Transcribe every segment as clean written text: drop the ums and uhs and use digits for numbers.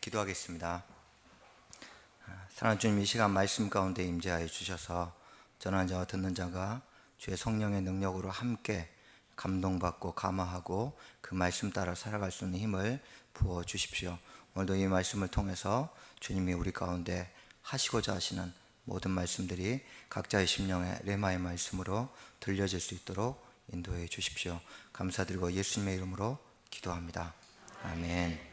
기도하겠습니다. 사랑하는 주님, 이 시간 말씀 가운데 임재하여 주셔서 전하는 자와 듣는 자가 주의 성령의 능력으로 함께 감동받고 감화하고 그 말씀 따라 살아갈 수 있는 힘을 부어 주십시오. 오늘도 이 말씀을 통해서 주님이 우리 가운데 하시고자 하시는 모든 말씀들이 각자의 심령에 레마의 말씀으로 들려질 수 있도록 인도해 주십시오. 감사드리고 예수님의 이름으로 기도합니다. 아멘.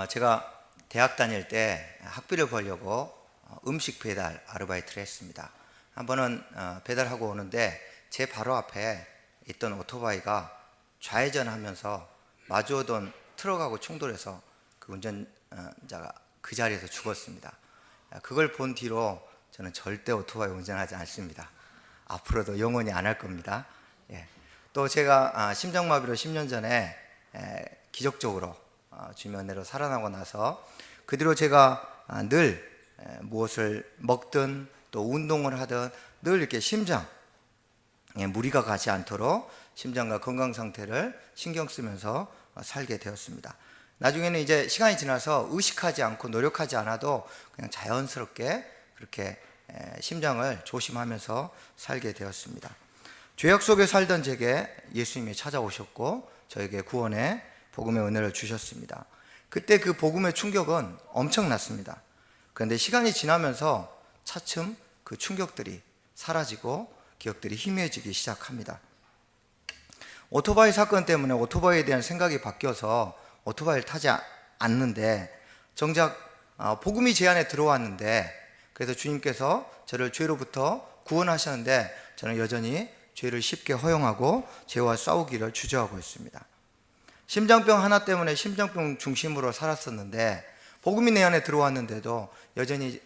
제가 대학 다닐 때 학비를 벌려고 음식 배달 아르바이트를 했습니다. 한 번은 배달하고 오는데 제 바로 앞에 있던 오토바이가 좌회전하면서 마주오던 트럭하고 충돌해서 그 운전자가 그 자리에서 죽었습니다. 그걸 본 뒤로 저는 절대 오토바이 운전하지 않습니다. 앞으로도 영원히 안 할 겁니다. 또 제가 심장마비로 10년 전에 기적적으로 주님의 은혜로 살아나고 나서 그 뒤로 제가 늘 무엇을 먹든 또 운동을 하든 늘 이렇게 심장에 무리가 가지 않도록 심장과 건강 상태를 신경 쓰면서 살게 되었습니다. 나중에는 이제 시간이 지나서 의식하지 않고 노력하지 않아도 그냥 자연스럽게 그렇게 심장을 조심하면서 살게 되었습니다. 죄악 속에 살던 제게 예수님이 찾아오셨고 저에게 구원의 복음의 은혜를 주셨습니다. 그때 그 복음의 충격은 엄청났습니다. 그런데 시간이 지나면서 차츰 그 충격들이 사라지고 기억들이 희미해지기 시작합니다. 오토바이 사건 때문에 오토바이에 대한 생각이 바뀌어서 오토바이를 타지 않는데 정작 복음이 제 안에 들어왔는데 그래서 주님께서 저를 죄로부터 구원하셨는데 저는 여전히 죄를 쉽게 허용하고 죄와 싸우기를 주저하고 있습니다. 심장병 하나 때문에 심장병 중심으로 살았었는데 복음이 내 안에 들어왔는데도 여전히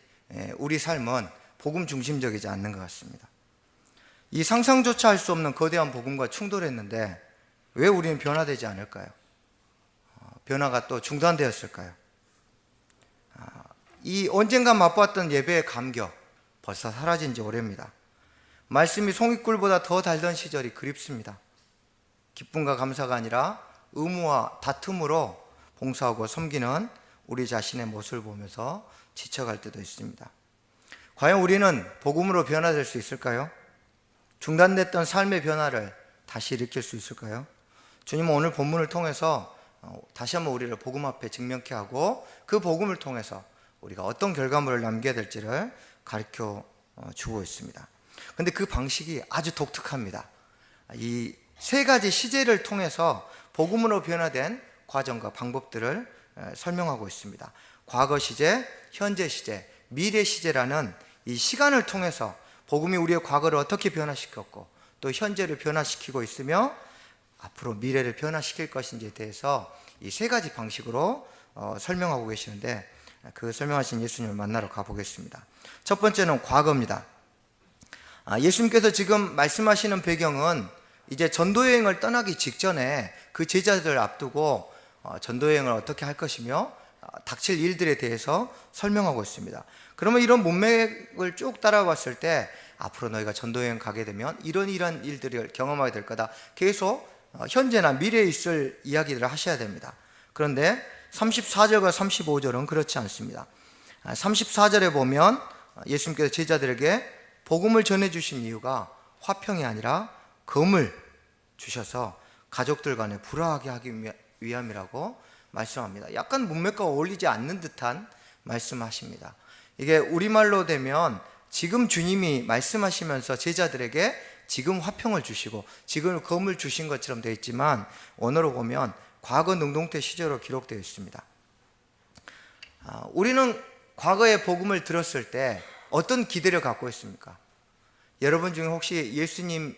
우리 삶은 복음 중심적이지 않는 것 같습니다. 이 상상조차 할 수 없는 거대한 복음과 충돌했는데 왜 우리는 변화되지 않을까요? 변화가 또 중단되었을까요? 이 언젠가 맛봤던 예배의 감격 벌써 사라진 지 오래입니다. 말씀이 송이꿀보다 더 달던 시절이 그립습니다. 기쁨과 감사가 아니라 의무와 다툼으로 봉사하고 섬기는 우리 자신의 모습을 보면서 지쳐갈 때도 있습니다. 과연 우리는 복음으로 변화될 수 있을까요? 중단됐던 삶의 변화를 다시 일으킬 수 있을까요? 주님은 오늘 본문을 통해서 다시 한번 우리를 복음 앞에 직면케 하고 그 복음을 통해서 우리가 어떤 결과물을 남겨야 될지를 가르쳐 주고 있습니다. 그런데 그 방식이 아주 독특합니다. 이 세 가지 시제를 통해서 복음으로 변화된 과정과 방법들을 설명하고 있습니다. 과거 시제, 현재 시제, 미래 시제라는 이 시간을 통해서 복음이 우리의 과거를 어떻게 변화시켰고 또 현재를 변화시키고 있으며 앞으로 미래를 변화시킬 것인지에 대해서 이 세 가지 방식으로 설명하고 계시는데 그 설명하신 예수님을 만나러 가보겠습니다. 첫 번째는 과거입니다. 예수님께서 지금 말씀하시는 배경은 이제 전도여행을 떠나기 직전에 그 제자들을 앞두고 전도여행을 어떻게 할 것이며 닥칠 일들에 대해서 설명하고 있습니다. 그러면 이런 문맥을 쭉 따라봤을 때 앞으로 너희가 전도여행 가게 되면 이런 일들을 경험하게 될 거다. 계속 현재나 미래에 있을 이야기들을 하셔야 됩니다. 그런데 34절과 35절은 그렇지 않습니다. 34절에 보면 예수님께서 제자들에게 복음을 전해주신 이유가 화평이 아니라 금을 주셔서 가족들 간에 불화하게 하기 위함이라고 말씀합니다. 약간 문맥과 어울리지 않는 듯한 말씀하십니다. 이게 우리말로 되면 지금 주님이 말씀하시면서 제자들에게 지금 화평을 주시고 지금 금을 주신 것처럼 되어 있지만 원어로 보면 과거 능동태 시제로 기록되어 있습니다. 우리는 과거의 복음을 들었을 때 어떤 기대를 갖고 있습니까? 여러분 중에 혹시 예수님에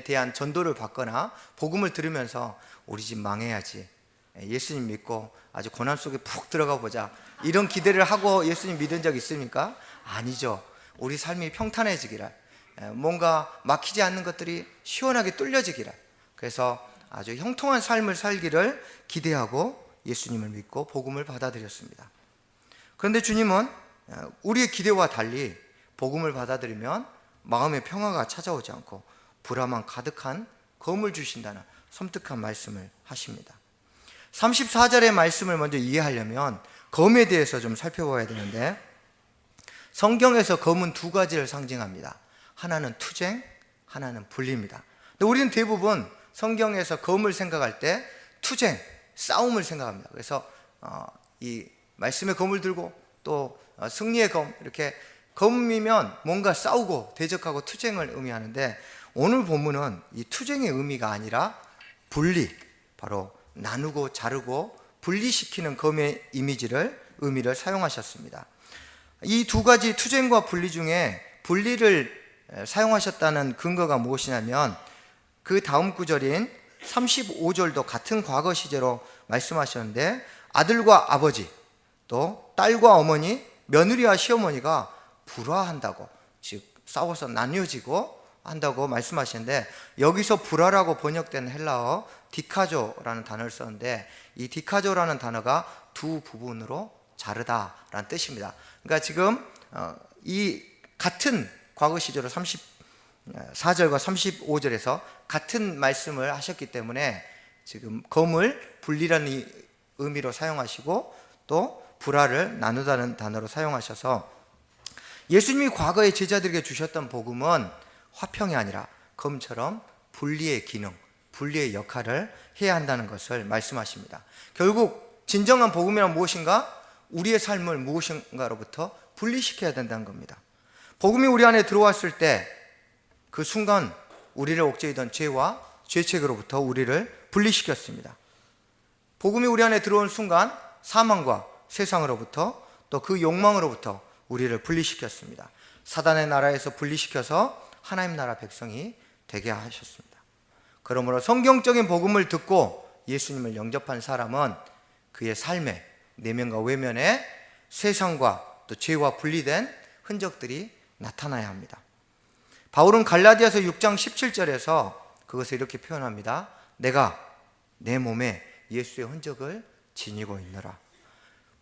대한 전도를 받거나 복음을 들으면서 우리 집 망해야지, 예수님 믿고 아주 고난 속에 푹 들어가 보자, 이런 기대를 하고 예수님 믿은 적 있습니까? 아니죠. 우리 삶이 평탄해지기를, 뭔가 막히지 않는 것들이 시원하게 뚫려지기를, 그래서 아주 형통한 삶을 살기를 기대하고 예수님을 믿고 복음을 받아들였습니다. 그런데 주님은 우리의 기대와 달리 복음을 받아들이면 마음의 평화가 찾아오지 않고 불화만 가득한 검을 주신다는 섬뜩한 말씀을 하십니다. 34절의 말씀을 먼저 이해하려면 검에 대해서 좀 살펴봐야 되는데, 성경에서 검은 두 가지를 상징합니다. 하나는 투쟁, 하나는 분리입니다. 근데 우리는 대부분 성경에서 검을 생각할 때 투쟁, 싸움을 생각합니다. 그래서 이 말씀의 검을 들고 또 승리의 검, 이렇게 검이면 뭔가 싸우고 대적하고 투쟁을 의미하는데, 오늘 본문은 이 투쟁의 의미가 아니라 분리, 바로 나누고 자르고 분리시키는 검의 의미를 사용하셨습니다. 이 두 가지 투쟁과 분리 중에 분리를 사용하셨다는 근거가 무엇이냐면, 그 다음 구절인 35절도 같은 과거 시제로 말씀하셨는데, 아들과 아버지, 또 딸과 어머니, 며느리와 시어머니가 불화한다고, 즉 싸워서 나뉘어지고 한다고 말씀하시는데, 여기서 불화라고 번역된 헬라어 디카조라는 단어를 썼는데, 이 디카조라는 단어가 두 부분으로 자르다라는 뜻입니다. 그러니까 지금 이 같은 과거 시제로 34절과 35절에서 같은 말씀을 하셨기 때문에 지금 검을 분리라는 의미로 사용하시고 또 불화를 나누다는 단어로 사용하셔서, 예수님이 과거에 제자들에게 주셨던 복음은 화평이 아니라 검처럼 분리의 기능, 분리의 역할을 해야 한다는 것을 말씀하십니다. 결국 진정한 복음이란 무엇인가? 우리의 삶을 무엇인가로부터 분리시켜야 된다는 겁니다. 복음이 우리 안에 들어왔을 때 그 순간 우리를 옥죄이던 죄와 죄책으로부터 우리를 분리시켰습니다. 복음이 우리 안에 들어온 순간 사망과 세상으로부터 또 그 욕망으로부터 우리를 분리시켰습니다. 사단의 나라에서 분리시켜서 하나님 나라 백성이 되게 하셨습니다. 그러므로 성경적인 복음을 듣고 예수님을 영접한 사람은 그의 삶의 내면과 외면에 세상과 또 죄와 분리된 흔적들이 나타나야 합니다. 바울은 갈라디아서 6장 17절에서 그것을 이렇게 표현합니다. 내가 내 몸에 예수의 흔적을 지니고 있노라.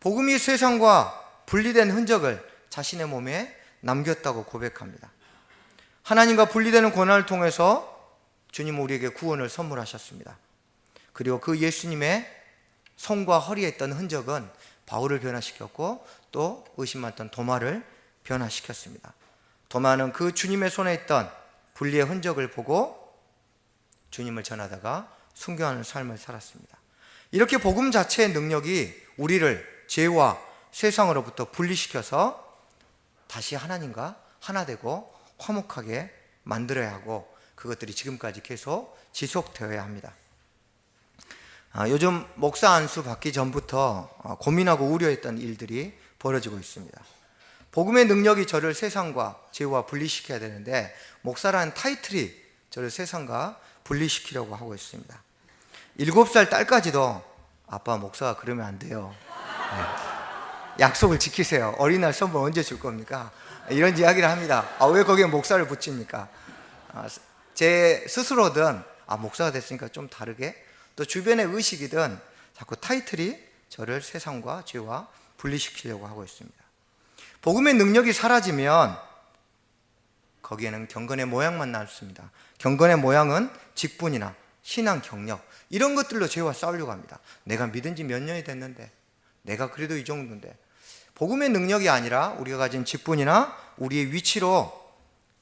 복음이 세상과 분리된 흔적을 자신의 몸에 남겼다고 고백합니다. 하나님과 분리되는 고난을 통해서 주님은 우리에게 구원을 선물하셨습니다. 그리고 그 예수님의 손과 허리에 있던 흔적은 바울을 변화시켰고 또 의심 많던 도마를 변화시켰습니다. 도마는 그 주님의 손에 있던 분리의 흔적을 보고 주님을 전하다가 순교하는 삶을 살았습니다. 이렇게 복음 자체의 능력이 우리를 죄와 세상으로부터 분리시켜서 다시 하나님과 하나 되고 화목하게 만들어야 하고, 그것들이 지금까지 계속 지속되어야 합니다. 요즘 목사 안수 받기 전부터 고민하고 우려했던 일들이 벌어지고 있습니다. 복음의 능력이 저를 세상과 죄와 분리시켜야 되는데, 목사라는 타이틀이 저를 세상과 분리시키려고 하고 있습니다. 7살 딸까지도 아빠 목사가 그러면 안 돼요. 네. 약속을 지키세요. 어린이날 선물 언제 줄 겁니까? 이런 이야기를 합니다. 왜 거기에 목사를 붙입니까? 제 스스로든 목사가 됐으니까 좀 다르게, 또 주변의 의식이든 자꾸 타이틀이 저를 세상과 죄와 분리시키려고 하고 있습니다. 복음의 능력이 사라지면 거기에는 경건의 모양만 남습니다. 경건의 모양은 직분이나 신앙 경력, 이런 것들로 죄와 싸우려고 합니다. 내가 믿은 지 몇 년이 됐는데, 내가 그래도 이 정도인데. 복음의 능력이 아니라 우리가 가진 직분이나 우리의 위치로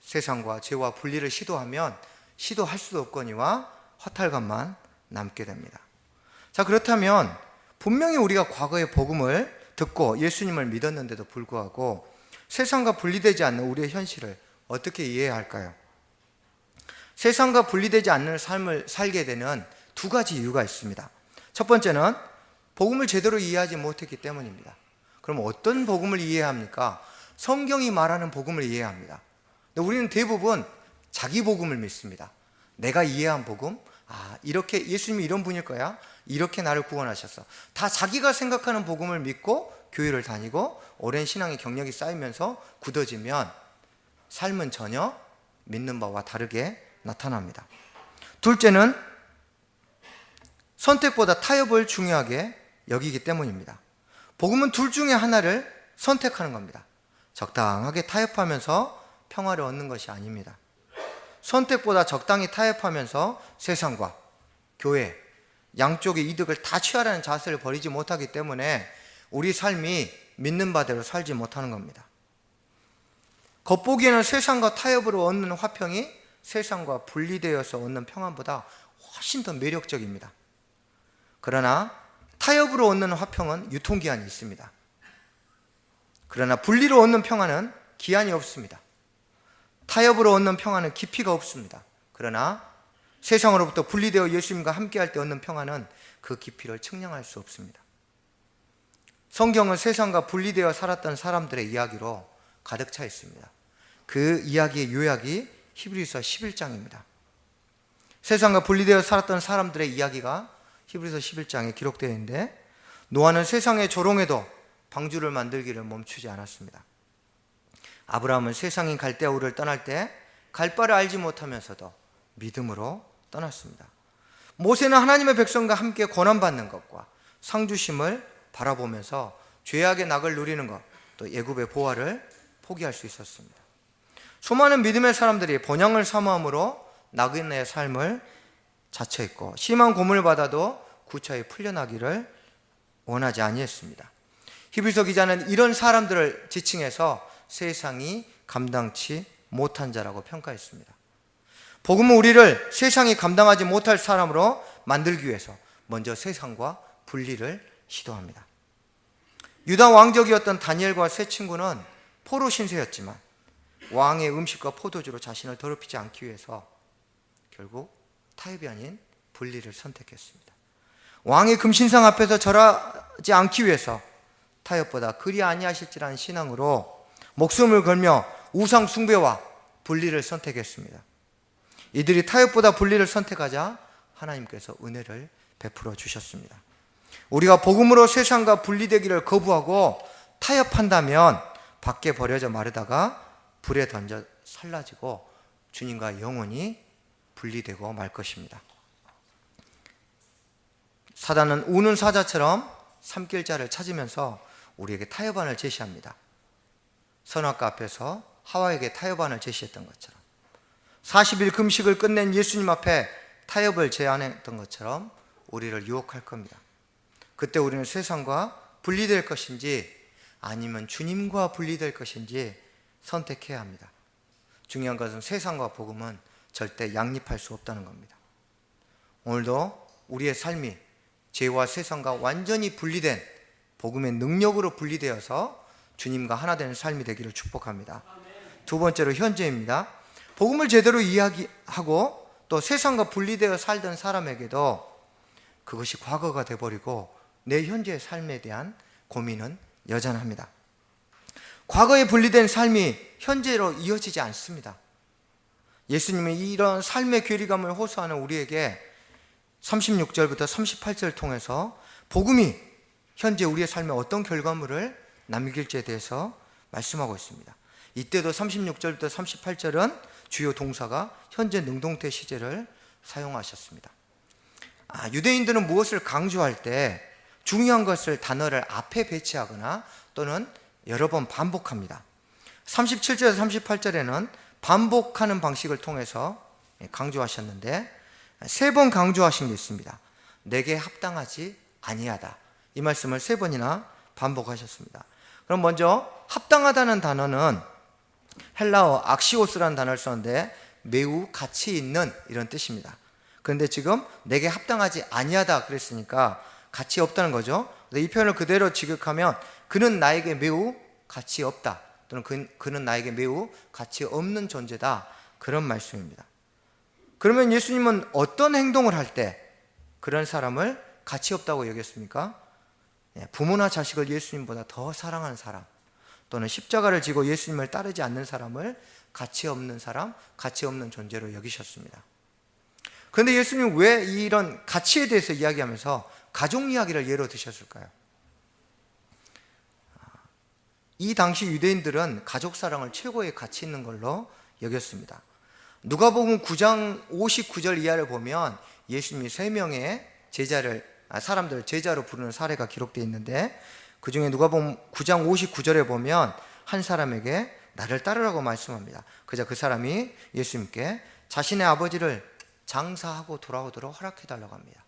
세상과 죄와 분리를 시도하면 시도할 수도 없거니와 허탈감만 남게 됩니다. 자, 그렇다면 분명히 우리가 과거의 복음을 듣고 예수님을 믿었는데도 불구하고 세상과 분리되지 않는 우리의 현실을 어떻게 이해해야 할까요? 세상과 분리되지 않는 삶을 살게 되는 두 가지 이유가 있습니다. 첫 번째는 복음을 제대로 이해하지 못했기 때문입니다. 그럼 어떤 복음을 이해해야 합니까? 성경이 말하는 복음을 이해해야 합니다. 근데 우리는 대부분 자기 복음을 믿습니다. 내가 이해한 복음, 이렇게 예수님이 이런 분일 거야, 이렇게 나를 구원하셨어. 다 자기가 생각하는 복음을 믿고 교회를 다니고 오랜 신앙의 경력이 쌓이면서 굳어지면 삶은 전혀 믿는 바와 다르게 나타납니다. 둘째는 선택보다 타협을 중요하게 여기기 때문입니다. 복음은 둘 중에 하나를 선택하는 겁니다. 적당하게 타협하면서 평화를 얻는 것이 아닙니다. 선택보다 적당히 타협하면서 세상과 교회 양쪽의 이득을 다 취하라는 자세를 버리지 못하기 때문에 우리 삶이 믿는 바대로 살지 못하는 겁니다. 겉보기에는 세상과 타협으로 얻는 화평이 세상과 분리되어서 얻는 평안보다 훨씬 더 매력적입니다. 그러나 타협으로 얻는 화평은 유통기한이 있습니다. 그러나 분리로 얻는 평안은 기한이 없습니다. 타협으로 얻는 평안은 깊이가 없습니다. 그러나 세상으로부터 분리되어 예수님과 함께할 때 얻는 평안은 그 깊이를 측량할 수 없습니다. 성경은 세상과 분리되어 살았던 사람들의 이야기로 가득 차 있습니다. 그 이야기의 요약이 히브리서 11장입니다. 세상과 분리되어 살았던 사람들의 이야기가 히브리서 11장에 기록되어 있는데, 노아는 세상의 조롱에도 방주를 만들기를 멈추지 않았습니다. 아브라함은 세상인 갈대아우를 떠날 때 갈 바를 알지 못하면서도 믿음으로 떠났습니다. 모세는 하나님의 백성과 함께 고난받는 것과 상주심을 바라보면서 죄악의 낙을 누리는 것, 또 애굽의 보화를 포기할 수 있었습니다. 수많은 믿음의 사람들이 본향을 사모함으로 나그네의 삶을 자처했고, 심한 고문을 받아도 구차히 풀려나기를 원하지 아니했습니다. 히브리서 기자는 이런 사람들을 지칭해서 세상이 감당치 못한 자라고 평가했습니다. 복음은 우리를 세상이 감당하지 못할 사람으로 만들기 위해서 먼저 세상과 분리를 시도합니다. 유다 왕족이었던 다니엘과 세 친구는 포로 신세였지만 왕의 음식과 포도주로 자신을 더럽히지 않기 위해서 결국 타협이 아닌 분리를 선택했습니다. 왕의 금신상 앞에서 절하지 않기 위해서 타협보다 그리 아니하실지라는 신앙으로 목숨을 걸며 우상 숭배와 분리를 선택했습니다. 이들이 타협보다 분리를 선택하자 하나님께서 은혜를 베풀어 주셨습니다. 우리가 복음으로 세상과 분리되기를 거부하고 타협한다면 밖에 버려져 마르다가 불에 던져 살라지고 주님과 영원히 분리되고 말 것입니다. 사단은 우는 사자처럼 삼킬자를 찾으면서 우리에게 타협안을 제시합니다. 선악과 앞에서 하와에게 타협안을 제시했던 것처럼, 40일 금식을 끝낸 예수님 앞에 타협을 제안했던 것처럼 우리를 유혹할 겁니다. 그때 우리는 세상과 분리될 것인지 아니면 주님과 분리될 것인지 선택해야 합니다. 중요한 것은 세상과 복음은 절대 양립할 수 없다는 겁니다. 오늘도 우리의 삶이 죄와 세상과 완전히 분리된 복음의 능력으로 분리되어서 주님과 하나 되는 삶이 되기를 축복합니다. 두 번째로 현재입니다. 복음을 제대로 이야기하고 또 세상과 분리되어 살던 사람에게도 그것이 과거가 되어버리고 내 현재의 삶에 대한 고민은 여전합니다. 과거에 분리된 삶이 현재로 이어지지 않습니다. 예수님이 이런 삶의 괴리감을 호소하는 우리에게 36절부터 38절을 통해서 복음이 현재 우리의 삶에 어떤 결과물을 남길지에 대해서 말씀하고 있습니다. 이때도 36절부터 38절은 주요 동사가 현재 능동태 시제를 사용하셨습니다. 유대인들은 무엇을 강조할 때 중요한 것을 단어를 앞에 배치하거나 또는 여러 번 반복합니다. 37절에서 38절에는 반복하는 방식을 통해서 강조하셨는데 세 번 강조하신 게 있습니다. 내게 합당하지 아니하다, 이 말씀을 세 번이나 반복하셨습니다. 그럼 먼저 합당하다는 단어는 헬라어 악시오스라는 단어를 썼는데 매우 가치 있는 이런 뜻입니다. 그런데 지금 내게 합당하지 아니하다 그랬으니까 가치 없다는 거죠. 이 표현을 그대로 지극하면 그는 나에게 매우 가치 없다, 또는 그는 나에게 매우 가치 없는 존재다, 그런 말씀입니다. 그러면 예수님은 어떤 행동을 할 때 그런 사람을 가치 없다고 여겼습니까? 부모나 자식을 예수님보다 더 사랑하는 사람, 또는 십자가를 지고 예수님을 따르지 않는 사람을 가치 없는 사람, 가치 없는 존재로 여기셨습니다. 그런데 예수님은 왜 이런 가치에 대해서 이야기하면서 가족 이야기를 예로 드셨을까요? 이 당시 유대인들은 가족 사랑을 최고의 가치 있는 걸로 여겼습니다. 누가복음 9장 59절 이하를 보면 예수님이 3명의 사람들을 제자로 부르는 사례가 기록되어 있는데, 그 중에 누가복음 9장 59절에 보면 한 사람에게 나를 따르라고 말씀합니다. 그저 그 사람이 예수님께 자신의 아버지를 장사하고 돌아오도록 허락해달라고 합니다.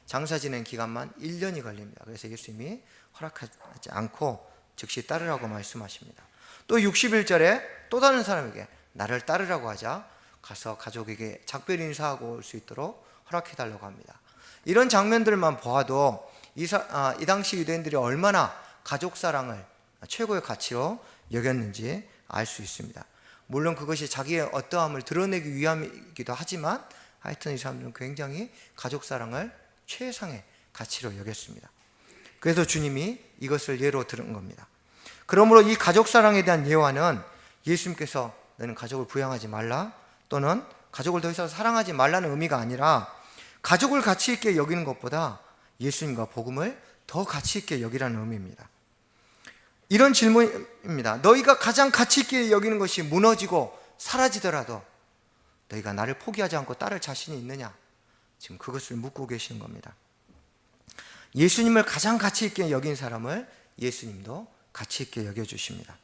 장사 지낸 기간만 1년이 걸립니다. 그래서 예수님이 허락하지 않고 즉시 따르라고 말씀하십니다. 또 61절에 또 다른 사람에게 나를 따르라고 하자 가서 가족에게 작별 인사하고 올 수 있도록 허락해달라고 합니다. 이런 장면들만 보아도 이 당시 유대인들이 얼마나 가족 사랑을 최고의 가치로 여겼는지 알 수 있습니다. 물론 그것이 자기의 어떠함을 드러내기 위함이기도 하지만 하여튼 이 사람들은 굉장히 가족 사랑을 최상의 가치로 여겼습니다. 그래서 주님이 이것을 예로 들은 겁니다. 그러므로 이 가족 사랑에 대한 예화는 예수님께서 너는 가족을 부양하지 말라 또는 가족을 더 이상 사랑하지 말라는 의미가 아니라 가족을 가치 있게 여기는 것보다 예수님과 복음을 더 가치 있게 여기라는 의미입니다. 이런 질문입니다. 너희가 가장 가치 있게 여기는 것이 무너지고 사라지더라도 너희가 나를 포기하지 않고 따를 자신이 있느냐? 지금 그것을 묻고 계시는 겁니다. 예수님을 가장 가치 있게 여긴 사람을 예수님도 가치 있게 여겨주십니다.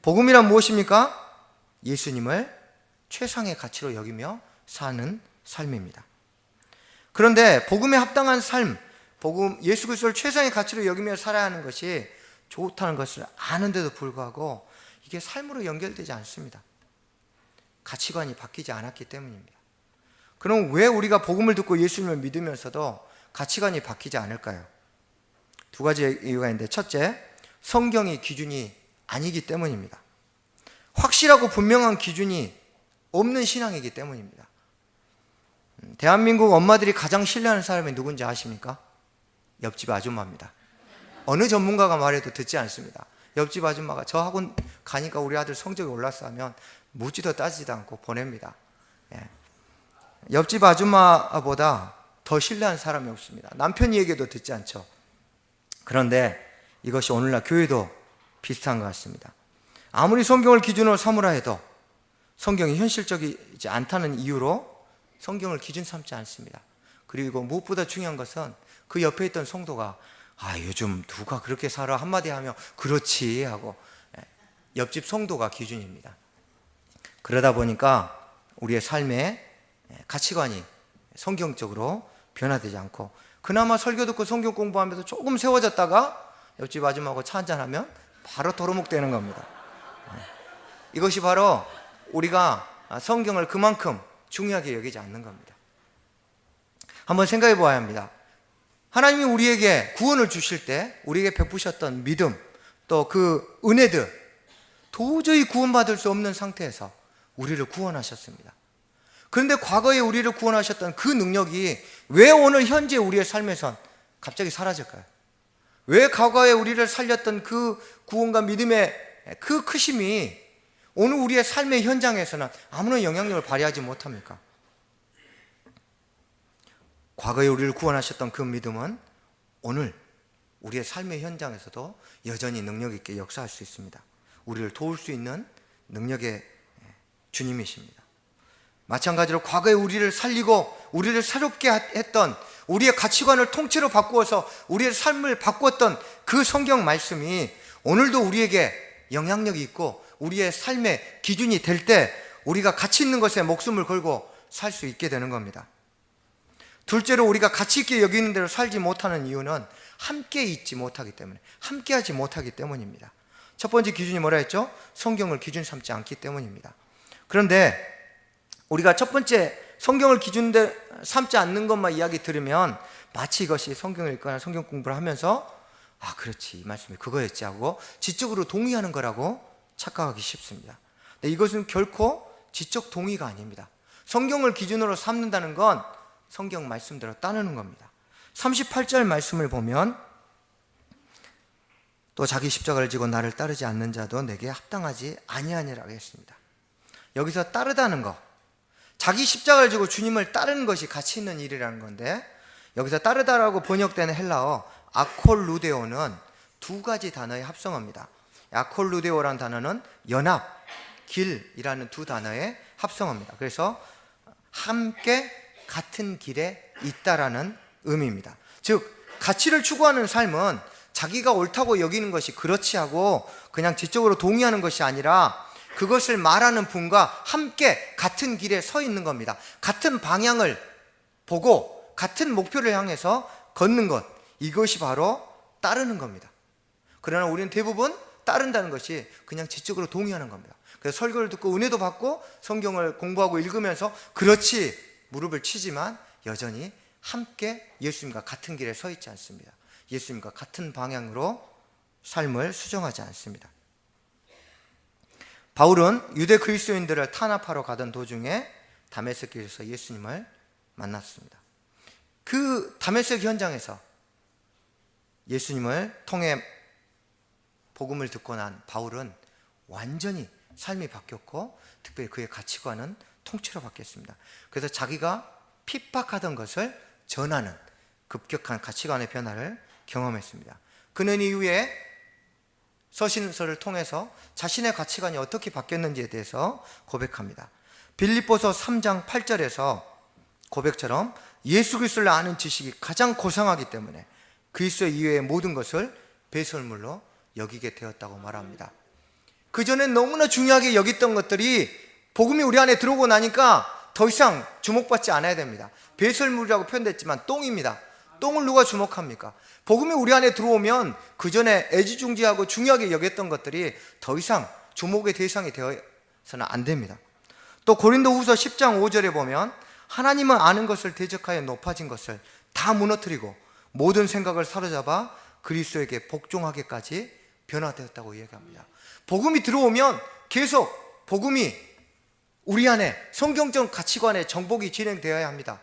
복음이란 무엇입니까? 예수님을 최상의 가치로 여기며 사는 삶입니다. 그런데 복음에 합당한 삶, 예수 그리스도를 최상의 가치로 여기며 살아야 하는 것이 좋다는 것을 아는데도 불구하고 이게 삶으로 연결되지 않습니다. 가치관이 바뀌지 않았기 때문입니다. 그럼 왜 우리가 복음을 듣고 예수님을 믿으면서도 가치관이 바뀌지 않을까요? 두 가지 이유가 있는데, 첫째, 성경이 기준이 아니기 때문입니다. 확실하고 분명한 기준이 없는 신앙이기 때문입니다. 대한민국 엄마들이 가장 신뢰하는 사람이 누군지 아십니까? 옆집 아줌마입니다. 어느 전문가가 말해도 듣지 않습니다. 옆집 아줌마가 저 학원 가니까 우리 아들 성적이 올랐어 하면 묻지도 따지지도 않고 보냅니다. 옆집 아줌마보다 더 신뢰한 사람이 없습니다. 남편 얘기도 듣지 않죠. 그런데 이것이 오늘날 교회도 비슷한 것 같습니다. 아무리 성경을 기준으로 삼으라 해도 성경이 현실적이지 않다는 이유로 성경을 기준 삼지 않습니다. 그리고 무엇보다 중요한 것은 그 옆에 있던 성도가 요즘 누가 그렇게 살아 한마디 하면 그렇지 하고 옆집 성도가 기준입니다. 그러다 보니까 우리의 삶의 가치관이 성경적으로 변화되지 않고 그나마 설교 듣고 성경 공부하면서 조금 세워졌다가 옆집 아줌마하고 차 한잔하면 바로 도루묵되는 겁니다. 이것이 바로 우리가 성경을 그만큼 중요하게 여기지 않는 겁니다. 한번 생각해 보아야 합니다. 하나님이 우리에게 구원을 주실 때 우리에게 베푸셨던 믿음 또 그 은혜들 도저히 구원받을 수 없는 상태에서 우리를 구원하셨습니다. 그런데 과거에 우리를 구원하셨던 그 능력이 왜 오늘 현재 우리의 삶에선 갑자기 사라질까요? 왜 과거에 우리를 살렸던 그 구원과 믿음의 그 크심이 오늘 우리의 삶의 현장에서는 아무런 영향력을 발휘하지 못합니까? 과거에 우리를 구원하셨던 그 믿음은 오늘 우리의 삶의 현장에서도 여전히 능력 있게 역사할 수 있습니다. 우리를 도울 수 있는 능력의 주님이십니다. 마찬가지로 과거에 우리를 살리고 우리를 새롭게 했던 우리의 가치관을 통째로 바꾸어서 우리의 삶을 바꾸었던 그 성경 말씀이 오늘도 우리에게 영향력이 있고 우리의 삶의 기준이 될 때 우리가 가치 있는 것에 목숨을 걸고 살 수 있게 되는 겁니다. 둘째로 우리가 가치 있게 여기는 대로 살지 못하는 이유는 함께 있지 못하기 때문에, 함께 하지 못하기 때문입니다. 첫 번째 기준이 뭐라 했죠? 성경을 기준 삼지 않기 때문입니다. 그런데 우리가 첫 번째 성경을 기준 삼지 않는 것만 이야기 들으면 마치 이것이 성경을 읽거나 성경 공부를 하면서 그렇지 이 말씀이 그거였지 하고 지적으로 동의하는 거라고 착각하기 쉽습니다. 근데 이것은 결코 지적 동의가 아닙니다. 성경을 기준으로 삼는다는 건 성경 말씀대로 따르는 겁니다. 38절 말씀을 보면 또 자기 십자가를 지고 나를 따르지 않는 자도 내게 합당하지 아니하니라 했습니다. 여기서 따르다는 거, 자기 십자가를 지고 주님을 따르는 것이 가치 있는 일이라는 건데 여기서 따르다라고 번역되는 헬라어 아콜루데오는 두 가지 단어의 합성어입니다. 아콜루데오라는 단어는 연합, 길이라는 두 단어의 합성어입니다. 그래서 함께 같은 길에 있다라는 의미입니다. 즉 가치를 추구하는 삶은 자기가 옳다고 여기는 것이 그렇지 하고 그냥 지적으로 동의하는 것이 아니라 그것을 말하는 분과 함께 같은 길에 서 있는 겁니다. 같은 방향을 보고 같은 목표를 향해서 걷는 것, 이것이 바로 따르는 겁니다. 그러나 우리는 대부분 따른다는 것이 그냥 지적으로 동의하는 겁니다. 그래서 설교를 듣고 은혜도 받고 성경을 공부하고 읽으면서 그렇지 무릎을 치지만 여전히 함께 예수님과 같은 길에 서 있지 않습니다. 예수님과 같은 방향으로 삶을 수정하지 않습니다. 바울은 유대 그리스도인들을 탄압하러 가던 도중에 다메섹길에서 예수님을 만났습니다. 그 다메섹 현장에서 예수님을 통해 복음을 듣고 난 바울은 완전히 삶이 바뀌었고 특별히 그의 가치관은 통째로 바뀌었습니다. 그래서 자기가 핍박하던 것을 전하는 급격한 가치관의 변화를 경험했습니다. 그는 이후에 서신서를 통해서 자신의 가치관이 어떻게 바뀌었는지에 대해서 고백합니다. 빌립보서 3장 8절에서 고백처럼 예수 그리스도를 아는 지식이 가장 고상하기 때문에 그리스도 이외의 모든 것을 배설물로 여기게 되었다고 말합니다. 그전엔 너무나 중요하게 여겼던 것들이 복음이 우리 안에 들어오고 나니까 더 이상 주목받지 않아야 됩니다. 배설물이라고 표현됐지만 똥입니다. 똥을 누가 주목합니까? 복음이 우리 안에 들어오면 그전에 애지중지하고 중요하게 여겼던 것들이 더 이상 주목의 대상이 되어서는 안 됩니다. 또 고린도후서 10장 5절에 보면 하나님은 아는 것을 대적하여 높아진 것을 다 무너뜨리고 모든 생각을 사로잡아 그리스도에게 복종하게까지 변화되었다고 얘기합니다. 복음이 들어오면 계속 복음이 우리 안에 성경적 가치관의 정복이 진행되어야 합니다.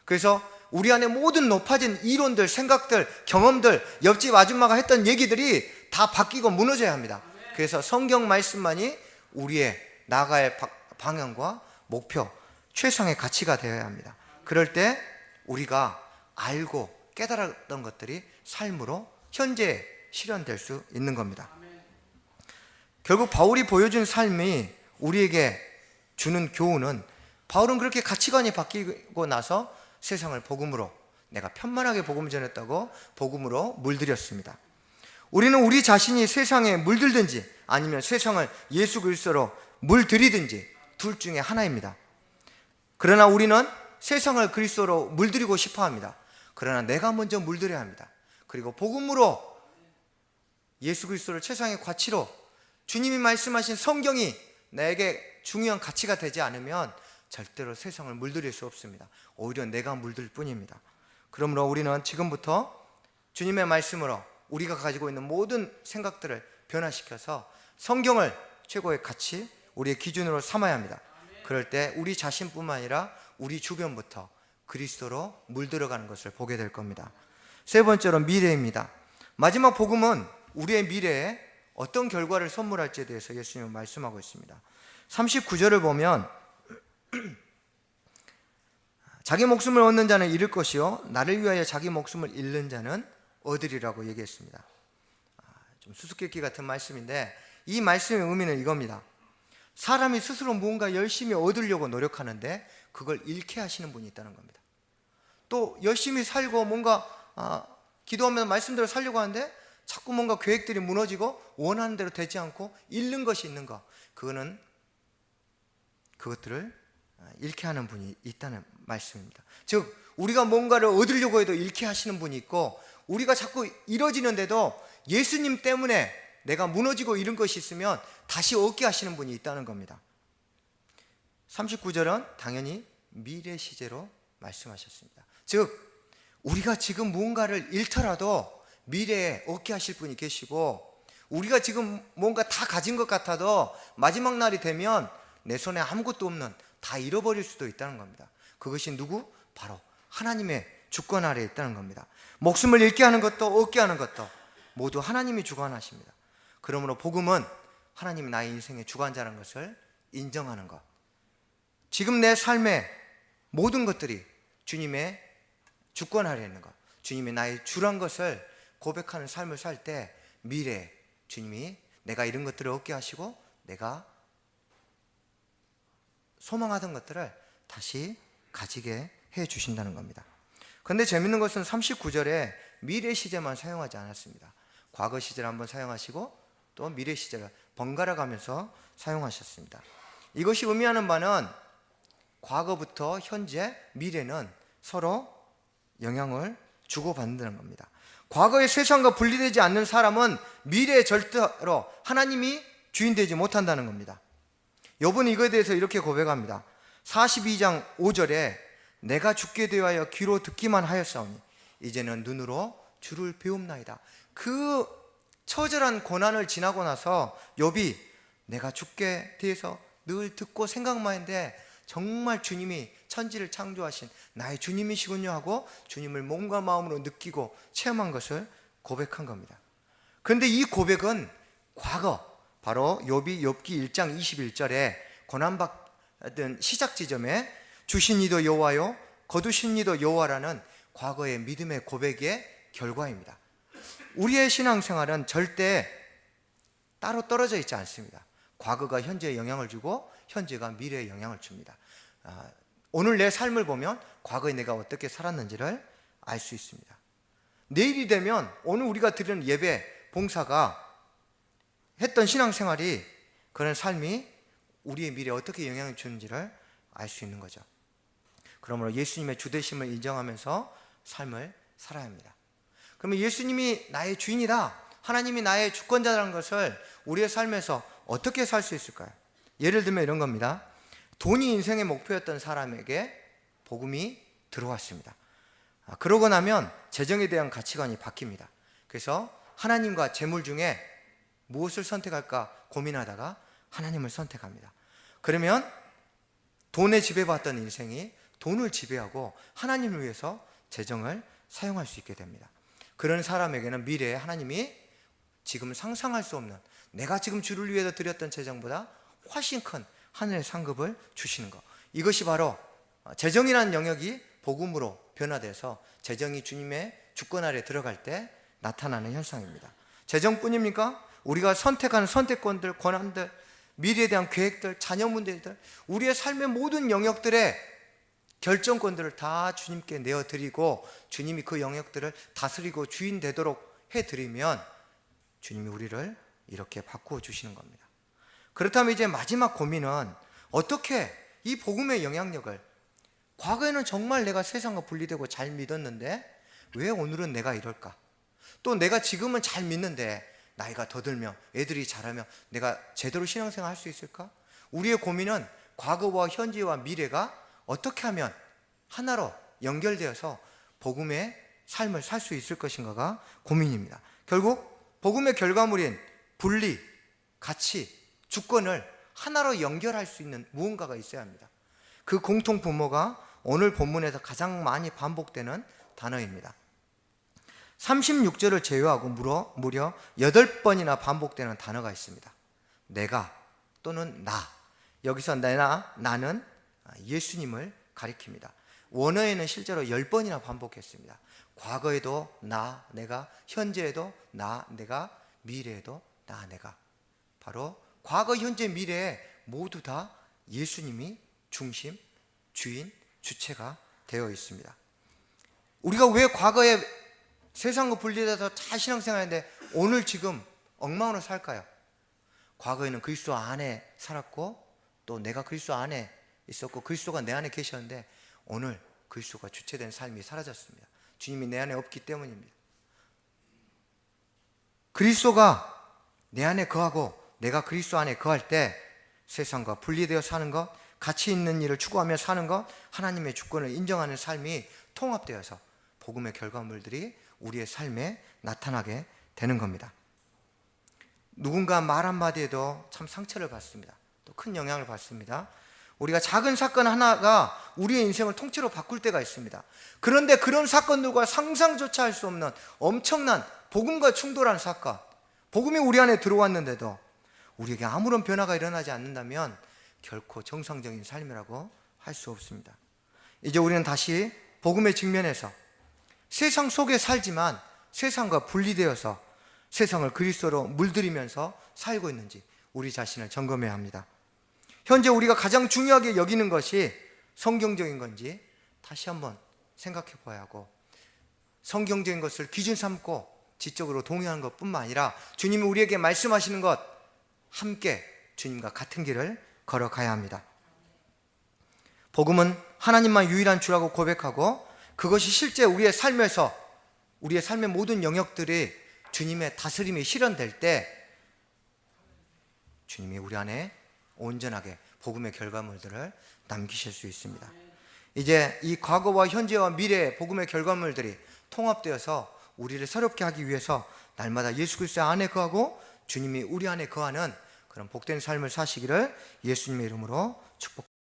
그래서 우리 안에 모든 높아진 이론들, 생각들, 경험들, 옆집 아줌마가 했던 얘기들이 다 바뀌고 무너져야 합니다. 그래서 성경 말씀만이 우리의 나아갈 방향과 목표, 최상의 가치가 되어야 합니다. 그럴 때 우리가 알고 깨달았던 것들이 삶으로 현재 실현될 수 있는 겁니다. 결국 바울이 보여준 삶이 우리에게 주는 교훈은 바울은 그렇게 가치관이 바뀌고 나서 세상을 복음으로 내가 편만하게 복음을 전했다고 복음으로 물들였습니다. 우리는 우리 자신이 세상에 물들든지 아니면 세상을 예수 그리스도로 물들이든지 둘 중에 하나입니다. 그러나 우리는 세상을 그리스도로 물들이고 싶어 합니다. 그러나 내가 먼저 물들여야 합니다. 그리고 복음으로 예수 그리스도를 최상의 가치로 주님이 말씀하신 성경이 나에게 중요한 가치가 되지 않으면 절대로 세상을 물들일 수 없습니다. 오히려 내가 물들 뿐입니다. 그러므로 우리는 지금부터 주님의 말씀으로 우리가 가지고 있는 모든 생각들을 변화시켜서 성경을 최고의 가치, 우리의 기준으로 삼아야 합니다. 그럴 때 우리 자신뿐만 아니라 우리 주변부터 그리스도로 물들어가는 것을 보게 될 겁니다. 세 번째로 미래입니다. 마지막 복음은 우리의 미래에 어떤 결과를 선물할지에 대해서 예수님은 말씀하고 있습니다. 39절을 보면 자기 목숨을 얻는 자는 잃을 것이요 나를 위하여 자기 목숨을 잃는 자는 얻으리라고 얘기했습니다. 좀 수수께끼 같은 말씀인데 이 말씀의 의미는 이겁니다. 사람이 스스로 무언가 열심히 얻으려고 노력하는데 그걸 잃게 하시는 분이 있다는 겁니다. 또 열심히 살고 뭔가 기도하면서 말씀대로 살려고 하는데 자꾸 뭔가 계획들이 무너지고 원하는 대로 되지 않고 잃는 것이 있는 것, 그것들을 잃게 하는 분이 있다는 말씀입니다. 즉 우리가 뭔가를 얻으려고 해도 잃게 하시는 분이 있고 우리가 자꾸 이뤄지는데도 예수님 때문에 내가 무너지고 잃은 것이 있으면 다시 얻게 하시는 분이 있다는 겁니다. 39절은 당연히 미래 시제로 말씀하셨습니다. 즉 우리가 지금 무언가를 잃더라도 미래에 얻게 하실 분이 계시고 우리가 지금 뭔가 다 가진 것 같아도 마지막 날이 되면 내 손에 아무것도 없는 다 잃어버릴 수도 있다는 겁니다. 그것이 누구? 바로 하나님의 주권 아래에 있다는 겁니다. 목숨을 잃게 하는 것도 얻게 하는 것도 모두 하나님이 주관하십니다. 그러므로 복음은 하나님이 나의 인생의 주관자라는 것을 인정하는 것. 지금 내 삶의 모든 것들이 주님의 주권 아래에 있는 것, 주님이 나의 주란 것을 고백하는 삶을 살 때 미래에 주님이 내가 이런 것들을 얻게 하시고 내가 소망하던 것들을 다시 가지게 해 주신다는 겁니다. 그런데 재밌는 것은 39절에 미래 시제만 사용하지 않았습니다. 과거 시제를 한번 사용하시고 또 미래 시제를 번갈아 가면서 사용하셨습니다. 이것이 의미하는 바는 과거부터 현재, 미래는 서로 영향을 주고받는다는 겁니다. 과거의 세상과 분리되지 않는 사람은 미래에 절대로 하나님이 주인 되지 못한다는 겁니다. 욥은 이거에 대해서 이렇게 고백합니다. 42장 5절에 내가 죽게 되어야 귀로 듣기만 하였사오니 이제는 눈으로 주를 배웁나이다. 그 처절한 고난을 지나고 나서 욥이 내가 죽게 대해서 늘 듣고 생각만 했는데 정말 주님이 천지를 창조하신 나의 주님이시군요 하고 주님을 몸과 마음으로 느끼고 체험한 것을 고백한 겁니다. 그런데 이 고백은 과거, 바로 욥기 1장 21절에 고난받은 시작 지점에 주신 이도 여호와요 거두신 이도 여호와라는 과거의 믿음의 고백의 결과입니다. 우리의 신앙생활은 절대 따로 떨어져 있지 않습니다. 과거가 현재에 영향을 주고 현재가 미래에 영향을 줍니다. 오늘 내 삶을 보면 과거에 내가 어떻게 살았는지를 알 수 있습니다. 내일이 되면 오늘 우리가 드리는 예배, 봉사가 했던 신앙생활이, 그런 삶이 우리의 미래에 어떻게 영향을 주는지를 알 수 있는 거죠. 그러므로 예수님의 주되심을 인정하면서 삶을 살아야 합니다. 그러면 예수님이 나의 주인이다, 하나님이 나의 주권자라는 것을 우리의 삶에서 어떻게 살 수 있을까요? 예를 들면 이런 겁니다. 돈이 인생의 목표였던 사람에게 복음이 들어왔습니다. 그러고 나면 재정에 대한 가치관이 바뀝니다. 그래서 하나님과 재물 중에 무엇을 선택할까 고민하다가 하나님을 선택합니다. 그러면 돈에 지배받던 인생이 돈을 지배하고 하나님을 위해서 재정을 사용할 수 있게 됩니다. 그런 사람에게는 미래에 하나님이 지금 상상할 수 없는, 내가 지금 주를 위해서 드렸던 재정보다 훨씬 큰 하늘의 상급을 주시는 것, 이것이 바로 재정이라는 영역이 복음으로 변화돼서 재정이 주님의 주권 아래 들어갈 때 나타나는 현상입니다. 재정뿐입니까? 우리가 선택하는 선택권들, 권한들, 미래에 대한 계획들, 자녀 문제들, 우리의 삶의 모든 영역들의 결정권들을 다 주님께 내어드리고 주님이 그 영역들을 다스리고 주인 되도록 해드리면 주님이 우리를 이렇게 바꾸어 주시는 겁니다. 그렇다면 이제 마지막 고민은 어떻게 이 복음의 영향력을, 과거에는 정말 내가 세상과 분리되고 잘 믿었는데 왜 오늘은 내가 이럴까? 또 내가 지금은 잘 믿는데 나이가 더 들면, 애들이 자라면 내가 제대로 신앙생활 할 수 있을까? 우리의 고민은 과거와 현재와 미래가 어떻게 하면 하나로 연결되어서 복음의 삶을 살 수 있을 것인가가 고민입니다. 결국 복음의 결과물인 분리, 가치, 주권을 하나로 연결할 수 있는 무언가가 있어야 합니다. 그 공통 분모가 오늘 본문에서 가장 많이 반복되는 단어입니다. 36절을 제외하고 무려 8번이나 반복되는 단어가 있습니다. 내가 또는 나. 여기서 나는 예수님을 가리킵니다. 원어에는 실제로 10번이나 반복했습니다. 과거에도 나, 내가, 현재에도 나, 내가, 미래에도 나, 내가. 바로 과거, 현재, 미래에 모두 다 예수님이 중심, 주인, 주체가 되어 있습니다. 우리가 왜 과거에 세상과 분리돼서 잘 신앙생활했는데 오늘 지금 엉망으로 살까요? 과거에는 그리스도 안에 살았고 또 내가 그리스도 안에 있었고 그리스도가 내 안에 계셨는데 오늘 그리스도가 주체된 삶이 사라졌습니다. 주님이 내 안에 없기 때문입니다. 그리스도가 내 안에 거하고 내가 그리스도 안에 거할 때 세상과 분리되어 사는 것, 가치 있는 일을 추구하며 사는 것, 하나님의 주권을 인정하는 삶이 통합되어서 복음의 결과물들이 우리의 삶에 나타나게 되는 겁니다. 누군가 말 한마디에도 참 상처를 받습니다. 또 큰 영향을 받습니다. 우리가 작은 사건 하나가 우리의 인생을 통째로 바꿀 때가 있습니다. 그런데 그런 사건들과 상상조차 할 수 없는 엄청난 복음과 충돌한 사건, 복음이 우리 안에 들어왔는데도 우리에게 아무런 변화가 일어나지 않는다면 결코 정상적인 삶이라고 할 수 없습니다. 이제 우리는 다시 복음의 측면에서 세상 속에 살지만 세상과 분리되어서 세상을 그리스도로 물들이면서 살고 있는지 우리 자신을 점검해야 합니다. 현재 우리가 가장 중요하게 여기는 것이 성경적인 건지 다시 한번 생각해 봐야 하고, 성경적인 것을 기준 삼고 지적으로 동의하는 것뿐만 아니라 주님이 우리에게 말씀하시는 것, 함께 주님과 같은 길을 걸어가야 합니다. 복음은 하나님만 유일한 주라고 고백하고 그것이 실제 우리의 삶에서 우리의 삶의 모든 영역들이 주님의 다스림이 실현될 때 주님이 우리 안에 온전하게 복음의 결과물들을 남기실 수 있습니다. 이제 이 과거와 현재와 미래의 복음의 결과물들이 통합되어서 우리를 새롭게 하기 위해서 날마다 예수 그리스도 안에 거하고 주님이 우리 안에 거하는 그런 복된 삶을 사시기를 예수님의 이름으로 축복합니다.